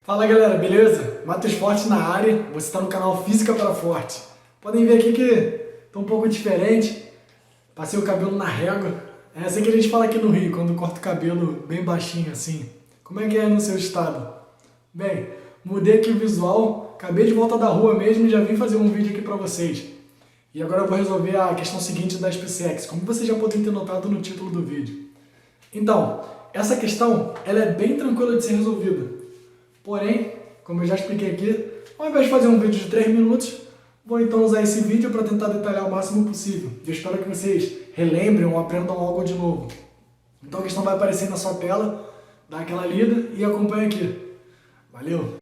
Fala galera, beleza? Matheus Forte na área, você está no canal Física para Forte. Podem ver aqui que estou um pouco diferente, passei o cabelo na régua. É assim que a gente fala aqui no Rio, quando corta o cabelo bem baixinho assim. Como é que é no seu estado? Bem, mudei aqui o visual, acabei de voltar da rua mesmo e já vim fazer um vídeo aqui para vocês. E agora eu vou resolver a questão seguinte da SpaceX, como vocês já podem ter notado no título do vídeo. Então, essa questão ela é bem tranquila de ser resolvida. Porém, como eu já expliquei aqui, ao invés de fazer um vídeo de 3 minutos, vou então usar esse vídeo para tentar detalhar o máximo possível. Eu espero que vocês relembrem ou aprendam algo de novo. Então a questão vai aparecer na sua tela, dá aquela lida e acompanha aqui. Valeu!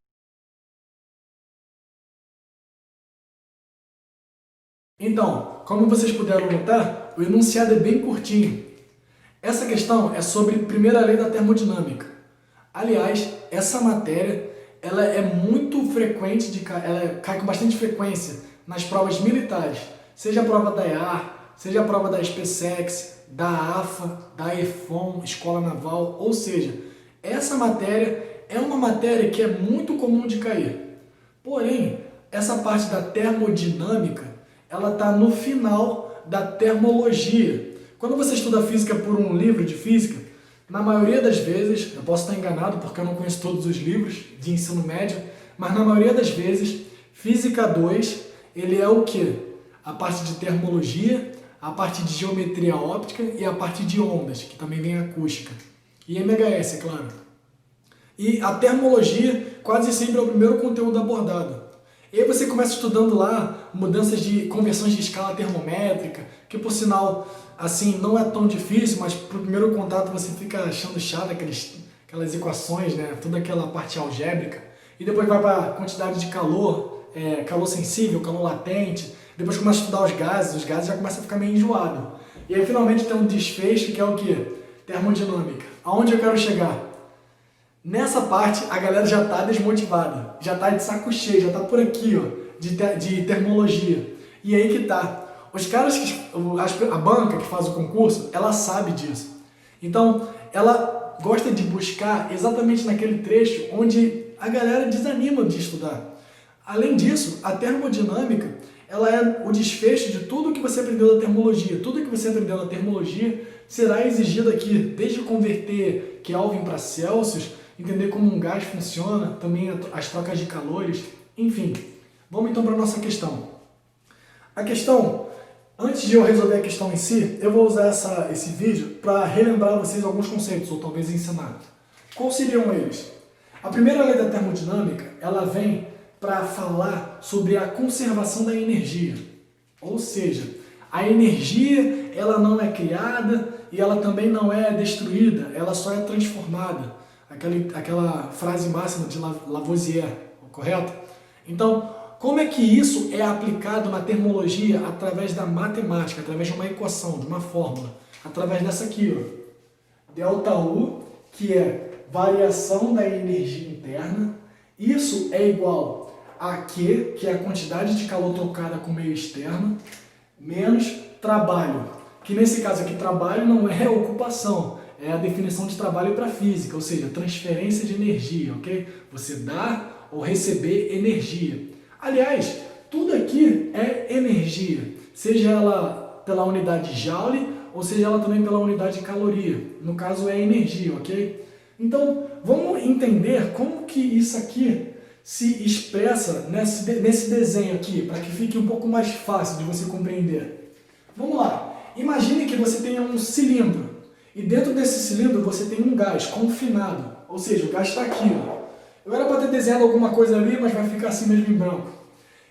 Então, como vocês puderam notar, o enunciado é bem curtinho. Essa questão é sobre a primeira lei da termodinâmica. Aliás, essa matéria ela é muito frequente, ela cai com bastante frequência nas provas militares, seja a prova da EAR, seja a prova da SpaceX, da AFA, da EFON, Escola Naval, ou seja, essa matéria é uma matéria que é muito comum de cair. Porém, essa parte da termodinâmica, ela está no final da termologia. Quando você estuda física por um livro de física, na maioria das vezes, eu posso estar enganado porque eu não conheço todos os livros de ensino médio, mas na maioria das vezes, Física 2, ele é o quê? A parte de termologia, a parte de geometria óptica e a parte de ondas, que também vem acústica. E MHS, é claro. E a termologia quase sempre é o primeiro conteúdo abordado. E aí você começa estudando lá mudanças de conversões de escala termométrica, que por sinal, assim, não é tão difícil, mas pro primeiro contato você fica achando chato aquelas equações, né? Toda aquela parte algébrica. E depois vai para a quantidade de calor, calor sensível, calor latente. Depois começa a estudar os gases já começa a ficar meio enjoado. E aí finalmente tem um desfecho que é o quê? Termodinâmica. Aonde eu quero chegar? Nessa parte, a galera já está desmotivada, já está de saco cheio, já está por aqui, ó, de termologia. E aí que tá. Os caras, a banca que faz o concurso, ela sabe disso. Então, ela gosta de buscar exatamente naquele trecho onde a galera desanima de estudar. Além disso, a termodinâmica, ela é o desfecho de tudo que você aprendeu na termologia. Tudo que você aprendeu na termologia será exigido aqui, desde converter Kelvin para Celsius, entender como um gás funciona, também as trocas de calores, enfim. Vamos então para a nossa questão. A questão, antes de eu resolver a questão em si, eu vou usar esse vídeo para relembrar vocês alguns conceitos, ou talvez ensinar. Quais seriam eles? A primeira lei da termodinâmica, ela vem para falar sobre a conservação da energia. Ou seja, a energia ela não é criada e ela também não é destruída, ela só é transformada. Aquela frase máxima de Lavoisier, correto? Então, como é que isso é aplicado na termologia através da matemática, através de uma equação, de uma fórmula? Através dessa aqui, ó. Δu, que é variação da energia interna, isso é igual a Q, que é a quantidade de calor trocada com o meio externo, menos trabalho, que nesse caso aqui trabalho não é ocupação, é a definição de trabalho para física, ou seja, transferência de energia, ok? Você dar ou receber energia. Aliás, tudo aqui é energia, seja ela pela unidade Joule ou seja ela também pela unidade caloria. No caso é energia, ok? Então, vamos entender como que isso aqui se expressa nesse desenho aqui, para que fique um pouco mais fácil de você compreender. Vamos lá, imagine que você tenha um cilindro. E dentro desse cilindro você tem um gás confinado, ou seja, o gás está aqui. Ó. Eu era para ter desenhado alguma coisa ali, mas vai ficar assim mesmo em branco.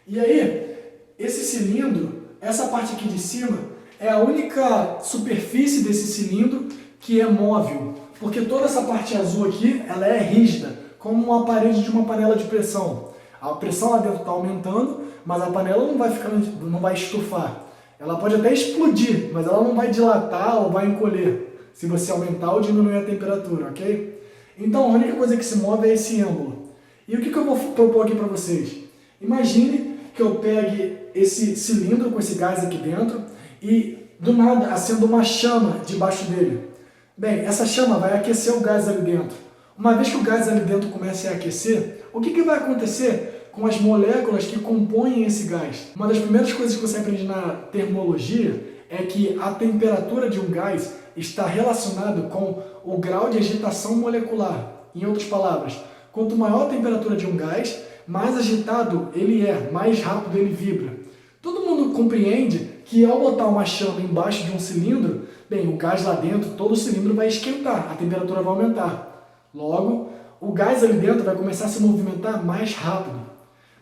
E aí, esse cilindro, essa parte aqui de cima, é a única superfície desse cilindro que é móvel, porque toda essa parte azul aqui, ela é rígida, como uma parede de uma panela de pressão. A pressão lá dentro está aumentando, mas a panela não vai estufar. Ela pode até explodir, mas ela não vai dilatar ou vai encolher, se você aumentar ou diminuir a temperatura, ok? Então a única coisa que se move é esse ângulo. E o que eu vou propor aqui para vocês? Imagine que eu pegue esse cilindro com esse gás aqui dentro e do nada acenda uma chama debaixo dele. Bem, essa chama vai aquecer o gás ali dentro. Uma vez que o gás ali dentro comece a aquecer, o que vai acontecer com as moléculas que compõem esse gás? Uma das primeiras coisas que você aprende na termologia é que a temperatura de um gás está relacionado com o grau de agitação molecular. Em outras palavras, quanto maior a temperatura de um gás, mais agitado ele é, mais rápido ele vibra. Todo mundo compreende que ao botar uma chama embaixo de um cilindro, bem, o gás lá dentro, todo o cilindro vai esquentar, a temperatura vai aumentar. Logo, o gás ali dentro vai começar a se movimentar mais rápido.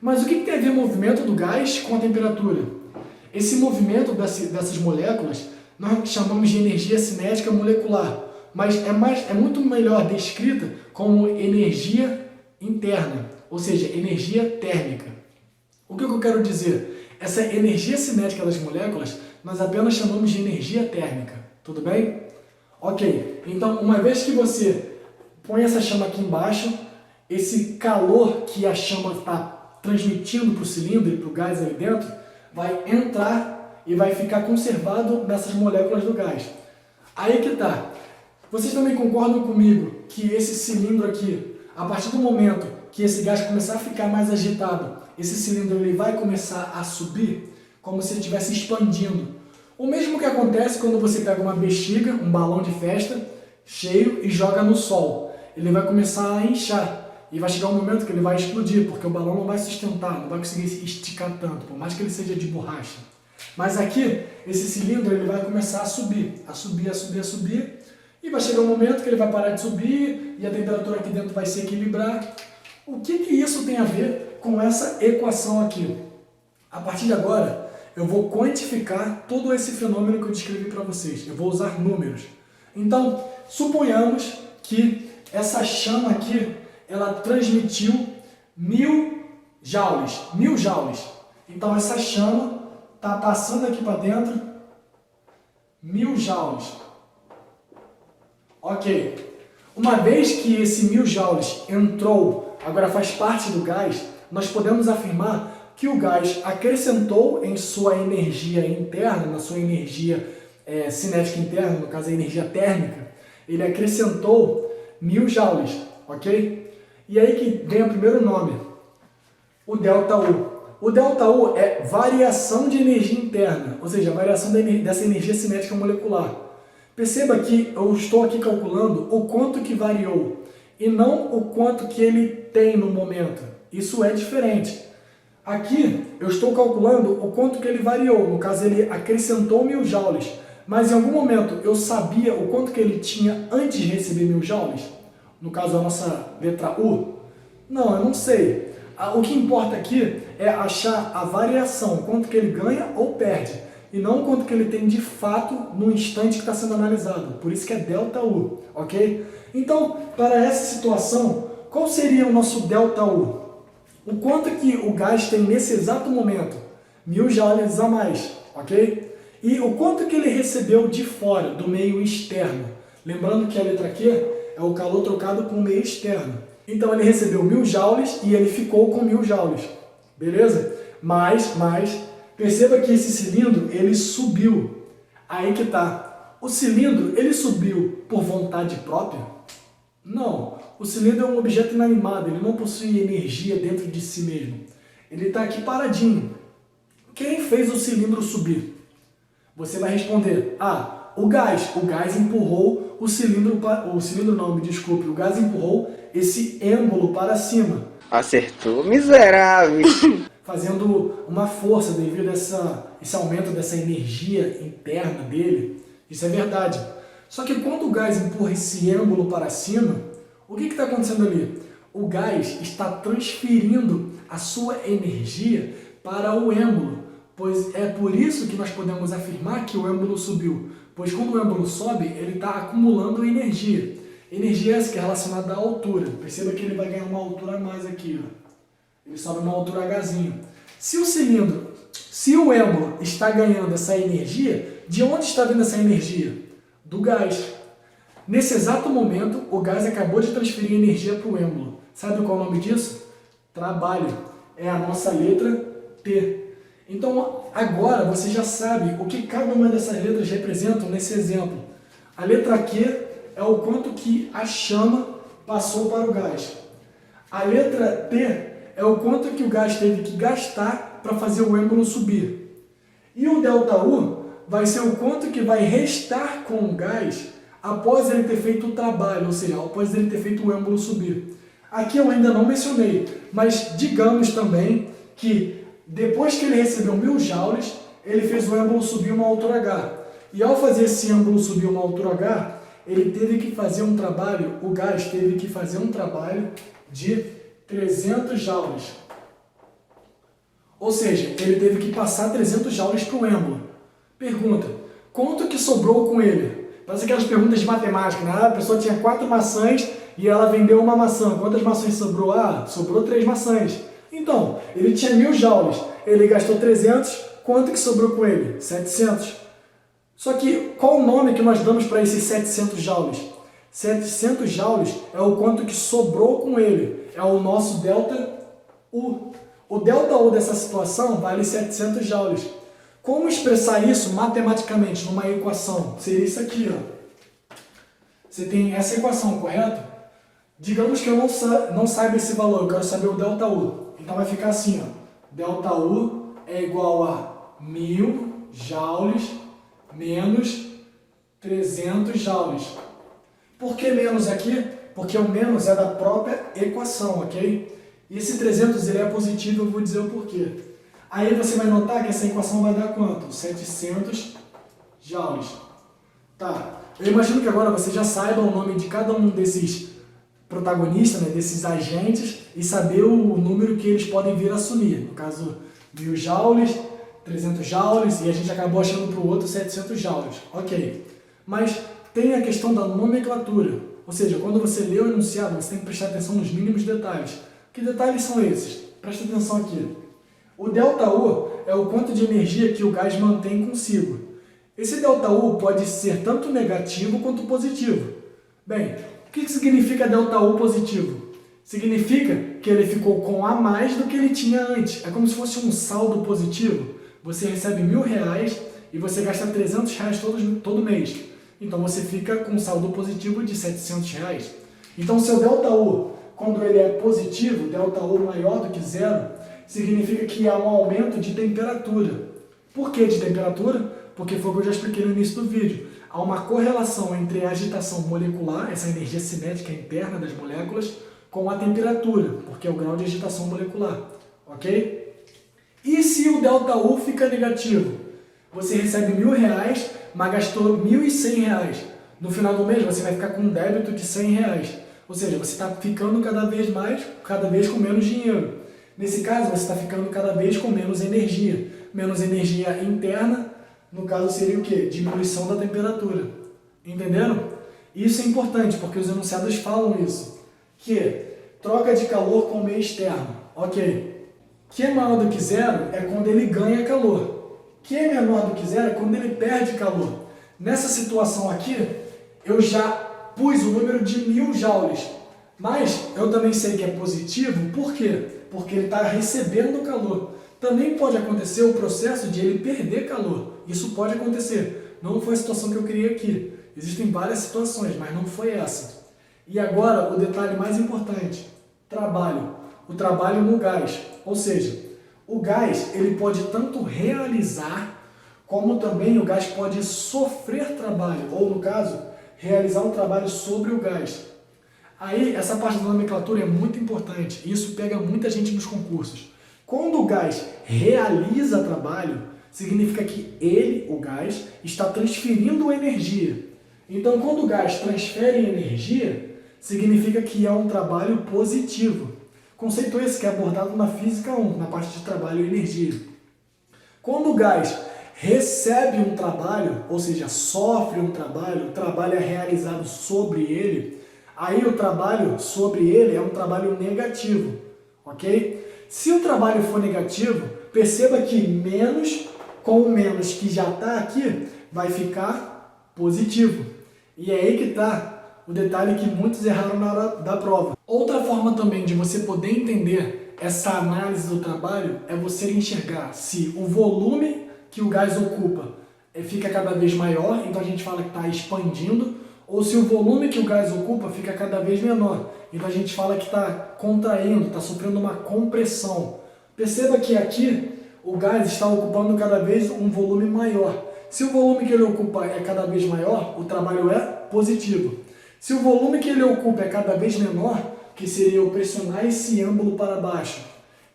Mas o que tem a ver o movimento do gás com a temperatura? Esse movimento dessas moléculas nós chamamos de energia cinética molecular, mas é muito melhor descrita como energia interna, ou seja, energia térmica. O que eu quero dizer? Essa energia cinética das moléculas nós apenas chamamos de energia térmica, tudo bem? Ok, então uma vez que você põe essa chama aqui embaixo, esse calor que a chama está transmitindo para o cilindro e para o gás ali dentro, vai entrar e vai ficar conservado nessas moléculas do gás. Aí que tá. Vocês também concordam comigo que esse cilindro aqui, a partir do momento que esse gás começar a ficar mais agitado, esse cilindro ele vai começar a subir, como se ele estivesse expandindo. O mesmo que acontece quando você pega uma bexiga, um balão de festa, cheio e joga no sol. Ele vai começar a inchar. E vai chegar um momento que ele vai explodir, porque o balão não vai sustentar, não vai conseguir esticar tanto, por mais que ele seja de borracha. Mas aqui, esse cilindro ele vai começar a subir, e vai chegar um momento que ele vai parar de subir e a temperatura aqui dentro vai se equilibrar. O que isso tem a ver com essa equação aqui? A partir de agora, eu vou quantificar todo esse fenômeno que eu descrevi para vocês. Eu vou usar números. Então, suponhamos que essa chama aqui ela transmitiu 1000 joules. 1000 joules. Então essa chama está passando aqui para dentro 1000 joules. Ok. Uma vez que esse 1000 joules entrou, agora faz parte do gás, nós podemos afirmar que o gás acrescentou em sua energia interna, na sua energia cinética interna, no caso a energia térmica, ele acrescentou 1000 joules, ok? E aí que vem o primeiro nome, o ΔU. O ΔU é variação de energia interna, ou seja, a variação dessa energia cinética molecular. Perceba que eu estou aqui calculando o quanto que variou e não o quanto que ele tem no momento. Isso é diferente. Aqui eu estou calculando o quanto que ele variou, no caso ele acrescentou 1000 joules, mas em algum momento eu sabia o quanto que ele tinha antes de receber 1000 joules? No caso a nossa letra U? Não, eu não sei. O que importa aqui é achar a variação, quanto que ele ganha ou perde, e não quanto que ele tem de fato no instante que está sendo analisado. Por isso que é ΔU, ok? Então, para essa situação, qual seria o nosso ΔU? O quanto que o gás tem nesse exato momento? 1000 joules a mais, ok? E o quanto que ele recebeu de fora, do meio externo? Lembrando que a letra Q é o calor trocado com o meio externo. Então ele recebeu 1000 joules e ele ficou com 1000 joules. Beleza? Mas, perceba que esse cilindro, ele subiu. Aí que tá. O cilindro, ele subiu por vontade própria? Não. O cilindro é um objeto inanimado, ele não possui energia dentro de si mesmo. Ele está aqui paradinho. Quem fez o cilindro subir? Você vai responder, o gás empurrou o gás empurrou esse êmbolo para cima. Acertou, miserável! Fazendo uma força devido a esse aumento dessa energia interna dele. Isso é verdade. Só que quando o gás empurra esse êmbolo para cima, o que está acontecendo ali? O gás está transferindo a sua energia para o êmbolo, pois é por isso que nós podemos afirmar que o êmbolo subiu, pois quando o êmbolo sobe, ele está acumulando energia. Energia essa que é relacionada à altura. Perceba que ele vai ganhar uma altura a mais aqui, ó. Ele sobe uma altura Hzinho. Se o êmbolo está ganhando essa energia, de onde está vindo essa energia? Do gás. Nesse exato momento, o gás acabou de transferir energia para o êmbolo. Sabe qual é o nome disso? Trabalho. É a nossa letra T. Então, agora você já sabe o que cada uma dessas letras representam nesse exemplo. A letra Q é o quanto que a chama passou para o gás. A letra T é o quanto que o gás teve que gastar para fazer o êmbolo subir. E o ΔU vai ser o quanto que vai restar com o gás após ele ter feito o trabalho, ou seja, após ele ter feito o êmbolo subir. Aqui eu ainda não mencionei, mas digamos também que depois que ele recebeu 1000 joules, ele fez o êmbolo subir uma altura H. E ao fazer esse êmbolo subir uma altura H, ele teve que fazer um trabalho, o gás teve que fazer um trabalho de 300 joules. Ou seja, ele teve que passar 300 joules para o êmbolo. Pergunta, quanto que sobrou com ele? Parece aquelas perguntas de matemática, né? A pessoa tinha 4 maçãs e ela vendeu uma maçã. Quantas maçãs sobrou? Ah, sobrou 3 maçãs. Então, ele tinha 1000 joules, ele gastou 300, quanto que sobrou com ele? 700. Só que, qual o nome que nós damos para esses 700 joules? 700 joules é o quanto que sobrou com ele, é o nosso ΔU. O ΔU dessa situação vale 700 joules. Como expressar isso matematicamente numa equação? Seria isso aqui, ó. Você tem essa equação, correto? Digamos que eu não saiba esse valor, eu quero saber o ΔU. Então vai ficar assim, ó. ΔU é igual a 1000 joules menos 300 joules. Por que menos aqui? Porque o menos é da própria equação, ok? E esse 300 ele é positivo, eu vou dizer o porquê. Aí você vai notar que essa equação vai dar quanto? 700 joules. Tá, eu imagino que agora você já saiba o nome de cada um desses protagonistas, né, desses agentes, e saber o número que eles podem vir a assumir. No caso, 1000 joules, 300 joules, e a gente acabou achando para o outro 700 joules. Ok, mas tem a questão da nomenclatura. Ou seja, quando você lê o enunciado, você tem que prestar atenção nos mínimos detalhes. Que detalhes são esses? Presta atenção aqui. O ΔU é o quanto de energia que o gás mantém consigo. Esse ΔU pode ser tanto negativo quanto positivo. Bem, o que significa ΔU positivo? Significa que ele ficou com a mais do que ele tinha antes. É como se fosse um saldo positivo. Você recebe R$1.000 e você gasta R$300 todo mês. Então você fica com um saldo positivo de R$700. Então seu ΔU, quando ele é positivo, ΔU maior do que zero, significa que há um aumento de temperatura. Por que de temperatura? Porque foi o que eu já expliquei no início do vídeo. Há uma correlação entre a agitação molecular, essa energia cinética interna das moléculas, com a temperatura, porque é o grau de agitação molecular. Ok? E se o ΔU fica negativo? Você recebe R$1.000, mas gastou R$1.100. No final do mês você vai ficar com um débito de R$100. Ou seja, você está ficando cada vez com menos dinheiro. Nesse caso, você está ficando cada vez com menos energia. Menos energia interna, no caso seria o quê? Diminuição da temperatura. Entenderam? Isso é importante, porque os enunciados falam isso. Que troca de calor com meio externo. Ok. Que é maior do que zero é quando ele ganha calor. Que é menor do que zero é quando ele perde calor. Nessa situação aqui, eu já pus o número de 1000 joules. Mas eu também sei que é positivo, por quê? Porque ele está recebendo calor. Também pode acontecer o processo de ele perder calor. Isso pode acontecer. Não foi a situação que eu queria aqui. Existem várias situações, mas não foi essa. E agora, o detalhe mais importante. Trabalho. O trabalho no gás. Ou seja, o gás ele pode tanto realizar, como também o gás pode sofrer trabalho. Ou, no caso, realizar um trabalho sobre o gás. Aí, essa parte da nomenclatura é muito importante. Isso pega muita gente nos concursos. Quando o gás realiza trabalho, significa que ele, o gás, está transferindo energia. Então, quando o gás transfere energia, significa que é um trabalho positivo. Conceito esse que é abordado na Física 1, na parte de trabalho e energia. Quando o gás recebe um trabalho, ou seja, sofre um trabalho, o trabalho é realizado sobre ele, aí o trabalho sobre ele é um trabalho negativo, ok? Se o trabalho for negativo, perceba que menos com o menos que já está aqui, vai ficar positivo. E é aí que está o detalhe que muitos erraram na hora da prova. Outra forma também de você poder entender essa análise do trabalho é você enxergar se o volume que o gás ocupa fica cada vez maior, então a gente fala que está expandindo, ou se o volume que o gás ocupa fica cada vez menor. Então a gente fala que está contraindo, está sofrendo uma compressão. Perceba que aqui o gás está ocupando cada vez um volume maior. Se o volume que ele ocupa é cada vez maior, o trabalho é positivo. Se o volume que ele ocupa é cada vez menor, que seria eu pressionar esse êmbolo para baixo,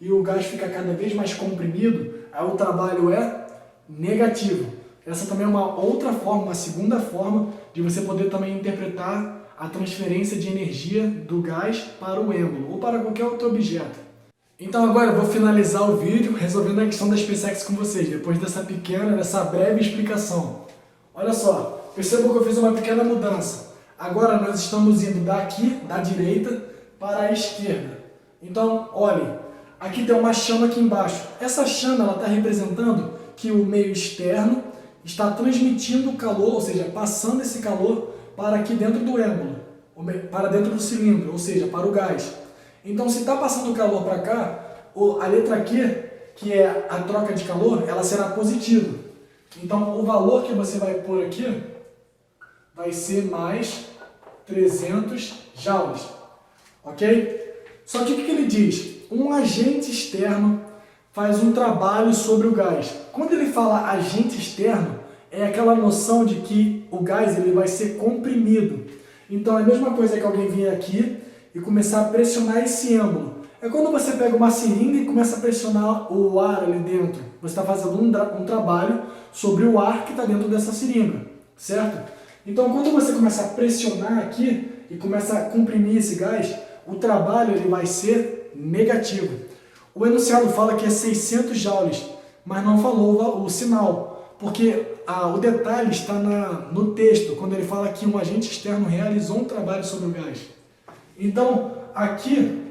e o gás fica cada vez mais comprimido, aí o trabalho é negativo. Essa também é uma outra forma, uma segunda forma de você poder também interpretar a transferência de energia do gás para o êmbolo ou para qualquer outro objeto. Então agora eu vou finalizar o vídeo resolvendo a questão da SpaceX com vocês, depois dessa breve explicação. Olha só, percebam que eu fiz uma pequena mudança. Agora nós estamos indo daqui, da direita, para a esquerda. Então, olhem, aqui tem uma chama aqui embaixo. Essa chama está representando que o meio externo está transmitindo o calor, ou seja, passando esse calor para aqui dentro do êmbolo, para dentro do cilindro, ou seja, para o gás. Então, se está passando o calor para cá, a letra Q, que é a troca de calor, ela será positiva. Então, o valor que você vai pôr aqui vai ser mais 300 joules, ok? Só que o que ele diz? Um agente externo faz um trabalho sobre o gás. Quando ele fala agente externo, é aquela noção de que o gás ele vai ser comprimido. Então, é a mesma coisa que alguém vir aqui e começar a pressionar esse êmbolo. É quando você pega uma seringa e começa a pressionar o ar ali dentro. Você está fazendo um trabalho sobre o ar que está dentro dessa seringa, certo? Então, quando você começa a pressionar aqui e começa a comprimir esse gás, o trabalho ele vai ser negativo. O enunciado fala que é 600 joules, mas não falou o sinal, porque o detalhe está no texto, quando ele fala que um agente externo realizou um trabalho sobre o gás. Então, aqui,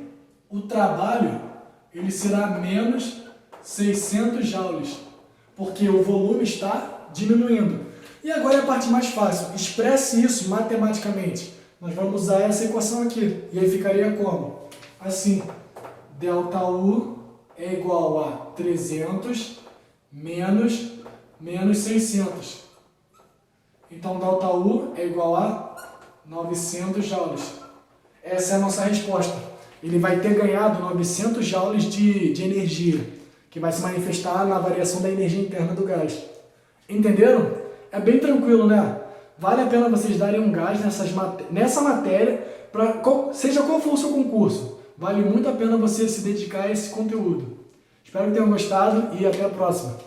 o trabalho ele será menos 600 joules, porque o volume está diminuindo. E agora é a parte mais fácil, expresse isso matematicamente. Nós vamos usar essa equação aqui, e aí ficaria como? Assim, ΔU é igual a 300 menos 600. Então, ΔU é igual a 900 joules. Essa é a nossa resposta. Ele vai ter ganhado 900 joules de energia, que vai se manifestar na variação da energia interna do gás. Entenderam? É bem tranquilo, né? Vale a pena vocês darem um gás nessa matéria, seja qual for o seu concurso. Vale muito a pena você se dedicar a esse conteúdo. Espero que tenham gostado e até a próxima.